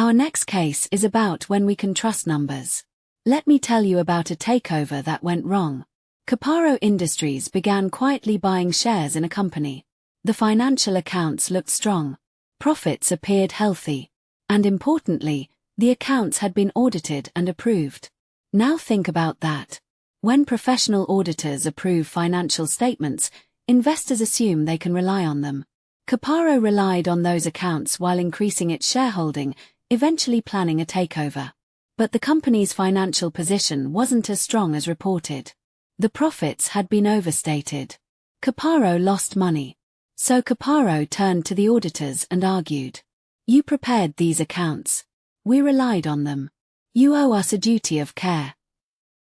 Our next case is about when we can trust numbers. Let me tell you about a takeover that went wrong. Caparo Industries began quietly buying shares in a company. The financial accounts looked strong. Profits appeared healthy. And importantly, the accounts had been audited and approved. Now think about that. When professional auditors approve financial statements, investors assume they can rely on them. Caparo relied on those accounts while increasing its shareholding, eventually planning a takeover. But the company's financial position wasn't as strong as reported. The profits had been overstated. Caparo lost money. So Caparo turned to the auditors and argued. You prepared these accounts. We relied on them. You owe us a duty of care.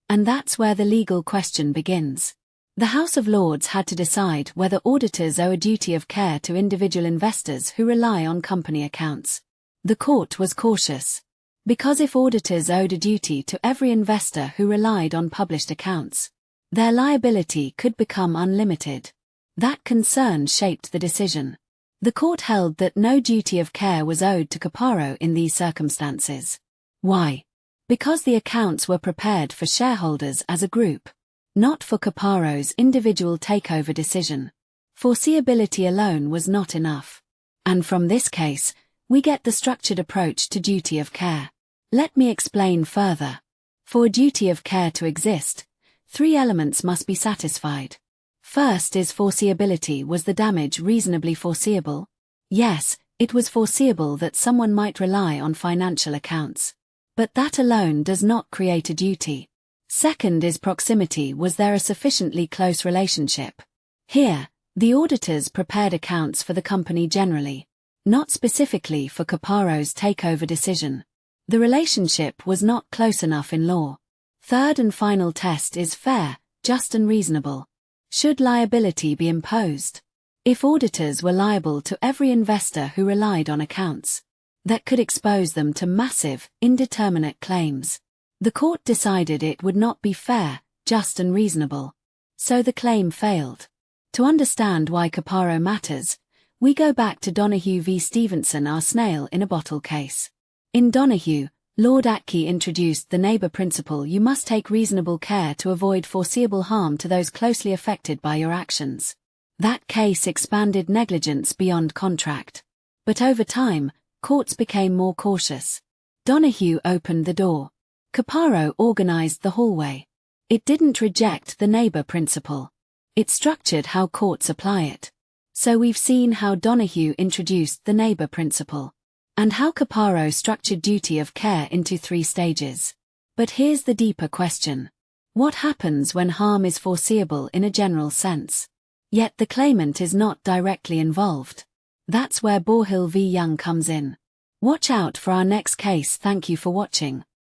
And that's where the legal question begins. The House of Lords had to decide whether auditors owe a duty of care to individual investors who rely on company accounts. The court was cautious. Because if auditors owed a duty to every investor who relied on published accounts, their liability could become unlimited. That concern shaped the decision. The court held that no duty of care was owed to Caparo in these circumstances. Why? Because the accounts were prepared for shareholders as a group, not for Caparo's individual takeover decision. Foreseeability alone was not enough. And from this case, we get the structured approach to duty of care. Let me explain further. For a duty of care to exist, 3 elements must be satisfied. First is foreseeability. Was the damage reasonably foreseeable? Yes, it was foreseeable that someone might rely on financial accounts. But that alone does not create a duty. Second is proximity. Was there a sufficiently close relationship? Here, the auditors prepared accounts for the company generally, not specifically for Caparo's takeover decision. The relationship was not close enough in law. Third and final test is fair, just and reasonable. Should liability be imposed? If auditors were liable to every investor who relied on accounts, that could expose them to massive, indeterminate claims. The court decided it would not be fair, just and reasonable. So the claim failed. To understand why Caparo matters, we go back to Donoghue v. Stevenson, our snail in a bottle case. In Donoghue, Lord Atkey introduced the neighbor principle. You must take reasonable care to avoid foreseeable harm to those closely affected by your actions. That case expanded negligence beyond contract. But over time, courts became more cautious. Donoghue opened the door. Caparo organized the hallway. It didn't reject the neighbor principle. It structured how courts apply it. So we've seen how Donoghue introduced the neighbor principle, and how Caparo structured duty of care into 3 stages. But here's the deeper question. What happens when harm is foreseeable in a general sense, yet the claimant is not directly involved? That's where Borhill v. Young comes in. Watch out for our next case. Thank you for watching.